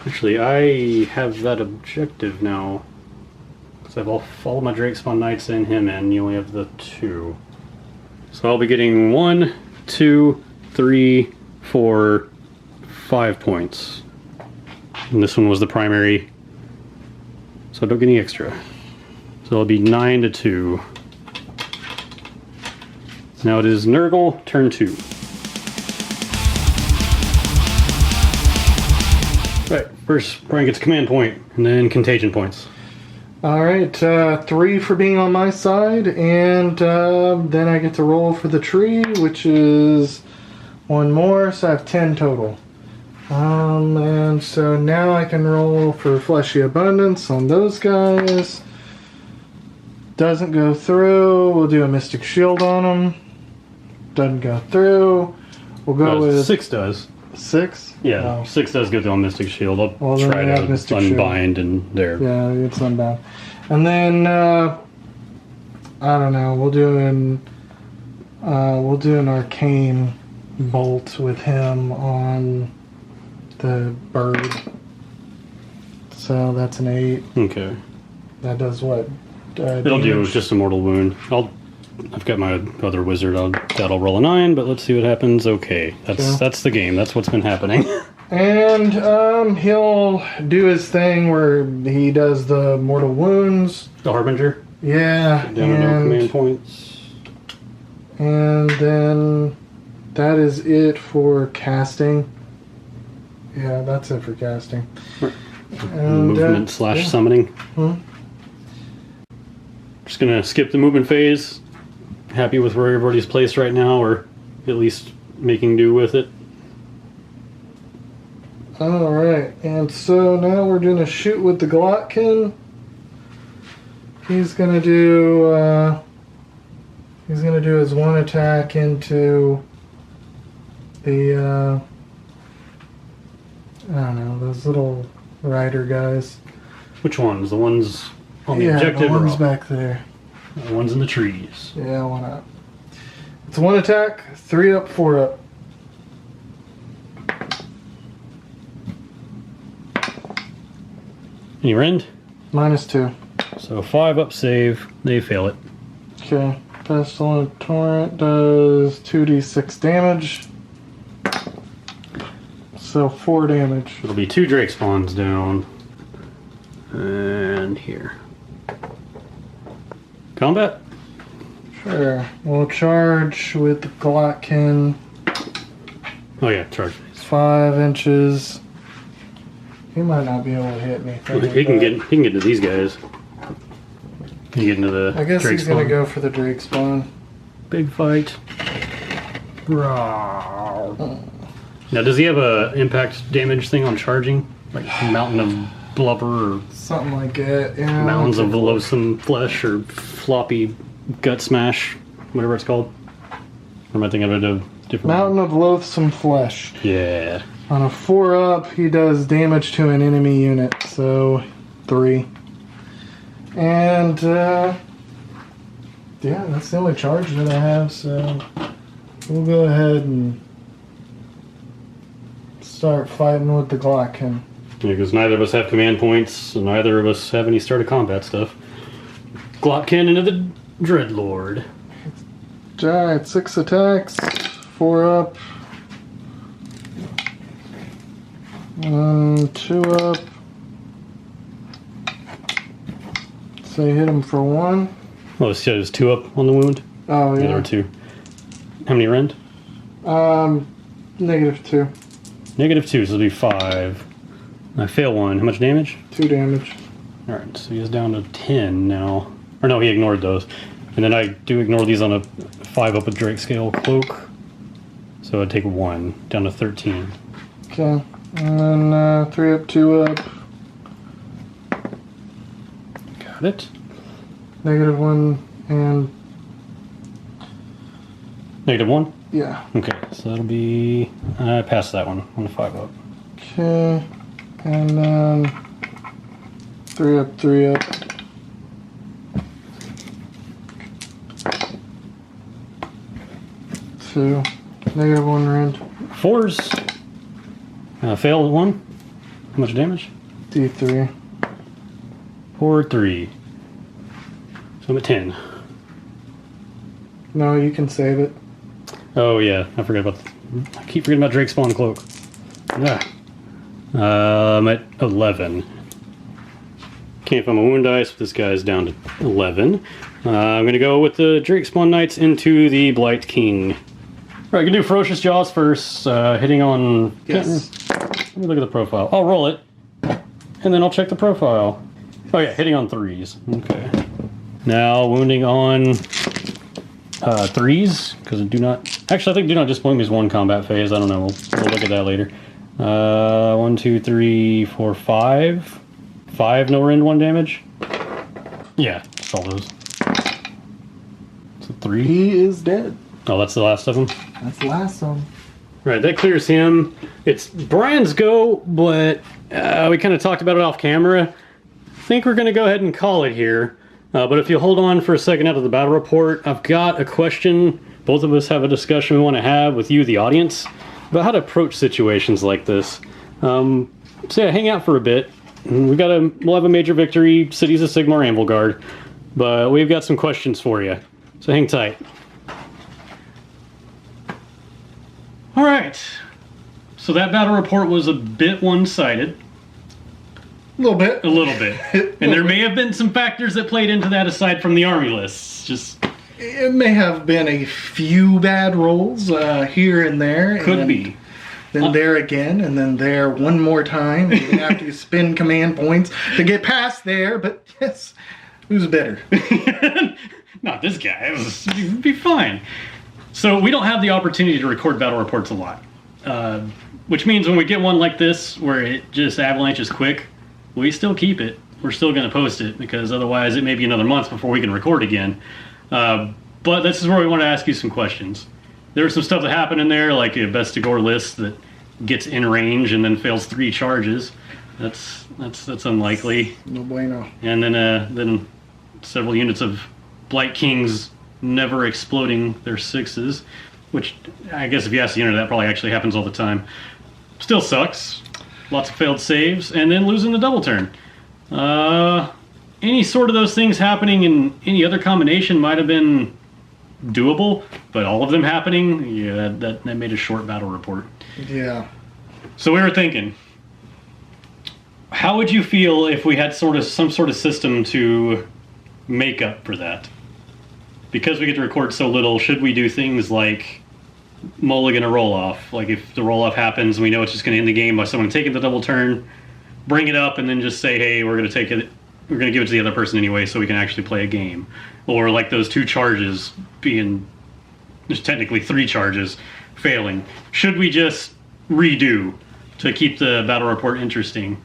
C: Actually, I have that objective now. Because I've all my Drakespawn Knights and him in. You only have the 2. So I'll be getting 1, 2, 3, 4, 5 points. And this one was the primary. So don't get any extra. So it'll be 9-2. Now it is Nurgle, turn 2. Right, first Brian gets command point, and then contagion points.
B: Alright, 3 for being on my side, and then I get to roll for the tree, which is 1 more, so I have 10 total. And so now I can roll for Fleshy Abundance on those guys. Doesn't go through, we'll do a Mystic Shield on them. Doesn't go through. We'll go with
C: 6 does.
B: 6?
C: Yeah,
B: No.
C: 6 does go on Mystic Shield. I'll
B: then
C: try
B: we have
C: to
B: Mystic
C: unbind and there.
B: Yeah, it's unbound. And then I don't know. We'll do an arcane bolt with him on the bird. So that's an 8.
C: Okay.
B: That does what?
C: It'll do just a mortal wound. I've got my other wizard. That'll roll a 9, but let's see what happens. Okay, that's the game. That's what's been happening.
B: And he'll do his thing where he does the mortal wounds.
C: The Harbinger.
B: Yeah,
C: Down to no command points.
B: and then that is it for casting. Yeah, that's it for casting. And,
C: Movement slash
B: yeah.
C: summoning.
B: Hmm?
C: Just gonna skip the movement phase. Happy with where everybody's placed right now, or at least making do with it.
B: Alright, and so now we're doing a shoot with the Glotkin. He's gonna do his 1 attack into the I don't know, those little rider guys.
C: Which ones? The ones on the
B: Yeah,
C: objective,
B: the
C: or
B: ones back there.
C: the ones in the trees?
B: Yeah, 1 up. It's 1 attack, 3 up, 4 up.
C: Any rend?
B: -2.
C: So 5 up save. They fail it.
B: Okay. Pestilent Torrent does 2d6 damage. So 4 damage.
C: It'll be 2 Drake spawns down. And here. Combat?
B: Sure. We'll charge with the Glotkin.
C: Oh yeah, charge.
B: 5 inches. He might not be able to hit me.
C: He can get to these guys. He can get into the
B: I guess
C: Drake
B: he's gonna
C: spawn.
B: go for the Drake spawn.
C: Big fight. Rawr. Now, does he have a impact damage thing on charging? Like mountain of blubber or
B: Something like that. Yeah.
C: mountains of loathsome flesh or floppy gut smash, whatever it's called? Or am I thinking of it a different
B: Mountain of Loathsome Flesh.
C: Yeah.
B: On a 4 up, he does damage to an enemy unit, so 3. And, yeah, that's the only charge that I have, so we'll go ahead and start fighting with the Glotkin.
C: Yeah, because neither of us have command points, and neither of us have any started combat stuff. Glotkin into the Dreadlord.
B: Alright, 6 attacks, 4 up, 2 up. So you hit him for 1.
C: Oh, so there's 2 up on the wound?
B: Oh,
C: Yeah, there
B: yeah.
C: were 2. How many rend?
B: -2.
C: -2, so it'll be 5. I fail 1. How much damage?
B: 2 damage.
C: Alright, so he's down to 10 now. Or no, he ignored those. And then I do ignore these on a 5 up with Drake Scale Cloak. So I'd take 1, down to 13.
B: Okay. And then 3 up, 2 up.
C: Got it.
B: -1 and
C: -1?
B: yeah.
C: Okay, so that'll be... I passed that one on the 5 up.
B: Okay. And then 3 up, 3 up. Two. -1 rend.
C: 4s. Fail at 1. How much damage?
B: D3.
C: 4, 3. So I'm at 10.
B: No, you can save it.
C: Oh yeah, I keep forgetting about Drake Spawn Cloak. Ah. I'm at 11. Can't find my wound dice, but this guy's down to 11. I'm going to go with the Drakespawn Knights into the Blight King. All right, I'm going to do Ferocious Jaws first, hitting on...
B: Yes.
C: Let me look at the profile. I'll roll it, and then I'll check the profile. Oh yeah, hitting on 3s. Okay. Now, wounding on 3s, because I do not... Actually, I think do not disappoint me is one combat phase. I don't know. We'll look at that later. 1, 2, 3, 4, 5. 5 no rend 1 damage. Yeah, just all those. So 3.
B: He is dead.
C: Oh, that's the last of them?
B: That's the last of them.
C: Right, that clears him. It's Brian's go, but we kind of talked about it off camera. I think we're going to go ahead and call it here. But if you hold on for a second out of the battle report, I've got a question. Both of us have a discussion we want to have with you, the audience, about how to approach situations like this. So yeah, hang out for a bit. We'll have a major victory, Cities of Sigmar, Anvilguard, but we've got some questions for you. So hang tight. All right. So that battle report was a bit one-sided.
B: A little bit.
C: A little bit. And there may have been some factors that played into that aside from the army lists. Just
B: It may have been a few bad rolls here and there.
C: Could be.
B: Then there again, and then there one more time. And you have to spend command points to get past there. But yes, who's better?
C: Not this guy. It'd be fine. So we don't have the opportunity to record battle reports a lot. Which means when we get one like this, where it just avalanches quick, we still keep it. We're still going to post it, because otherwise it may be another month before we can record again. But this is where we want to ask you some questions. There was some stuff that happened in there, like a best to gore list that gets in range and then fails 3 charges. That's unlikely.
B: No bueno.
C: And then several units of Blight Kings never exploding their 6s, which I guess if you ask the unit, that probably actually happens all the time. Still sucks. Lots of failed saves, and then losing the double turn. Any sort of those things happening in any other combination might have been doable, but all of them happening, yeah, that made a short battle report.
B: Yeah.
C: So we were thinking, how would you feel if we had some sort of system to make up for that? Because we get to record so little, should we do things like mulligan a roll-off? Like if the roll-off happens, we know it's just going to end the game by someone taking the double turn, bring it up, and then just say, hey, we're going to take it. We're going to give it to the other person anyway, so we can actually play a game. Or like those 2 charges being, there's technically 3 charges, failing. Should we just redo to keep the battle report interesting?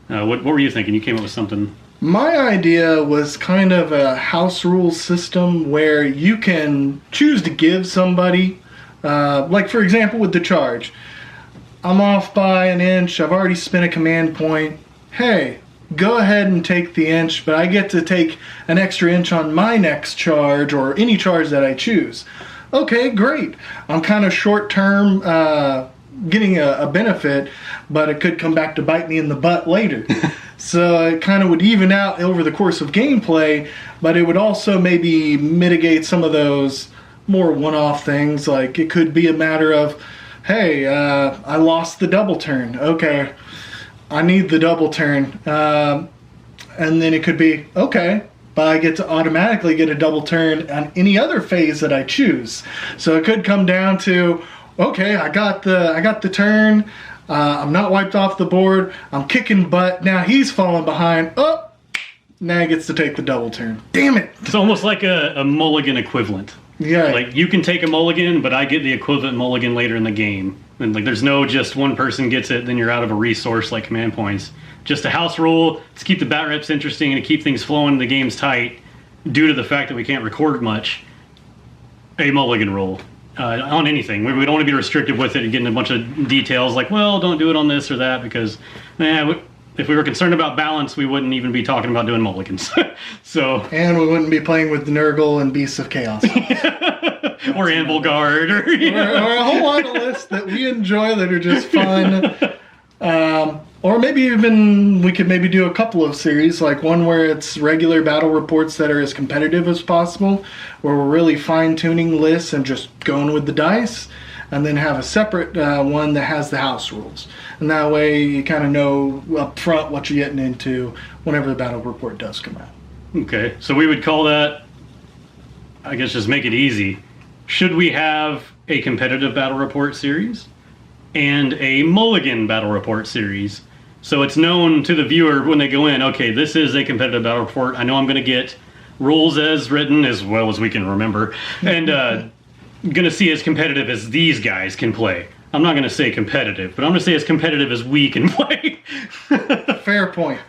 C: What were you thinking? You came up with something.
B: My idea was kind of a house rule system where you can choose to give somebody, like for example with the charge, I'm off by an inch, I've already spent a command point, hey, go ahead and take the inch, but I get to take an extra inch on my next charge or any charge that I choose. Okay, great. I'm kind of short term getting a benefit, but it could come back to bite me in the butt later. So it kind of would even out over the course of gameplay, but it would also maybe mitigate some of those more one-off things. Like it could be a matter of, hey, I lost the double turn. Okay, I need the double turn. And then it could be, okay, but I get to automatically get a double turn on any other phase that I choose. So it could come down to, okay, I got the turn. I'm not wiped off the board. I'm kicking butt. Now he's falling behind. Oh, now he gets to take the double turn. Damn it.
C: It's almost like a mulligan equivalent.
B: Yeah.
C: Like you can take a mulligan, but I get the equivalent mulligan later in the game. And like there's no just one person gets it, then you're out of a resource like command points. Just a house rule to keep the bat reps interesting and to keep things flowing, the game's tight, due to the fact that we can't record much. A mulligan rule. On anything. We don't want to be restrictive with it and getting a bunch of details like, well, don't do it on this or that, because if we were concerned about balance, we wouldn't even be talking about doing mulligans.
B: And we wouldn't be playing with Nurgle and Beasts of Chaos.
C: or Anvilguard.
B: Or a whole lot of lists that we enjoy that are just fun. Or maybe even we could maybe do a couple of series, like one where it's regular battle reports that are as competitive as possible, where we're really fine-tuning lists and just going with the dice. and then have a separate one that has the house rules. And that way you kind of know up front what you're getting into whenever the battle report does come out.
C: Okay, so we would call that, I guess just make it easy. Should we have a competitive battle report series and a mulligan battle report series? So it's known to the viewer when they go in, okay, this is a competitive battle report. I know I'm going to get rules as written as well as we can remember, and going to see as competitive as these guys can play. I'm not going to say competitive, but I'm going to say as competitive as we can play.
B: Fair point.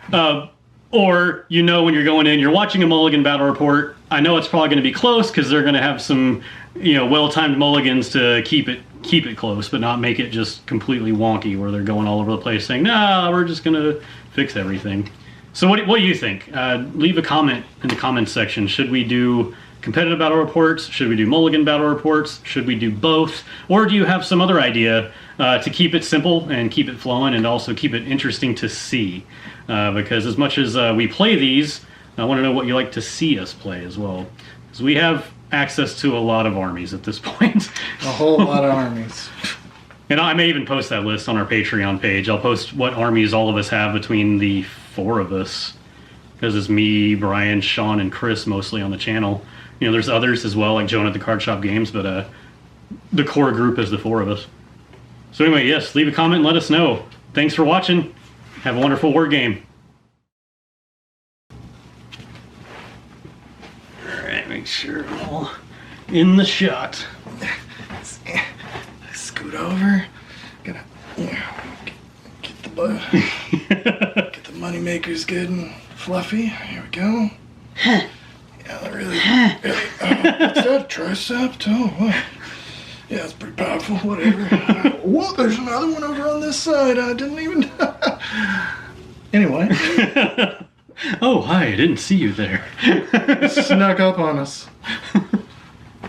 C: Or, you know, when you're going in, you're watching a mulligan battle report. I know it's probably going to be close because they're going to have some, you know, well-timed mulligans to keep it close, but not make it just completely wonky where they're going all over the place saying, nah, we're just going to fix everything. So what do you think? Leave a comment in the comments section. Should we do competitive battle reports? Should we do mulligan battle reports? Should we do both? Or do you have some other idea to keep it simple and keep it flowing and also keep it interesting to see? Because as much as we play these, I want to know what you like to see us play as well. Because we have access to a lot of armies at this point.
B: A whole lot of armies.
C: And I may even post that list on our Patreon page. I'll post what armies all of us have between the 4 of us. Because it's me, Brian, Sean, and Chris mostly on the channel. You know, there's others as well, like Joan at the Card Shop Games, but the core group is the 4 of us. So anyway, yes, leave a comment and let us know. Thanks for watching. Have a wonderful war game. Alright, make sure I'm all in the shot.
B: Scoot over. Gotta get the get the money makers good and fluffy. Here we go. Yeah, really. What's that? Tricep? Oh, what? Yeah, it's pretty powerful. Whatever. Whoa, there's another one over on this side. I didn't even. Anyway.
C: Oh, hi, I didn't see you there.
B: Snuck up on us.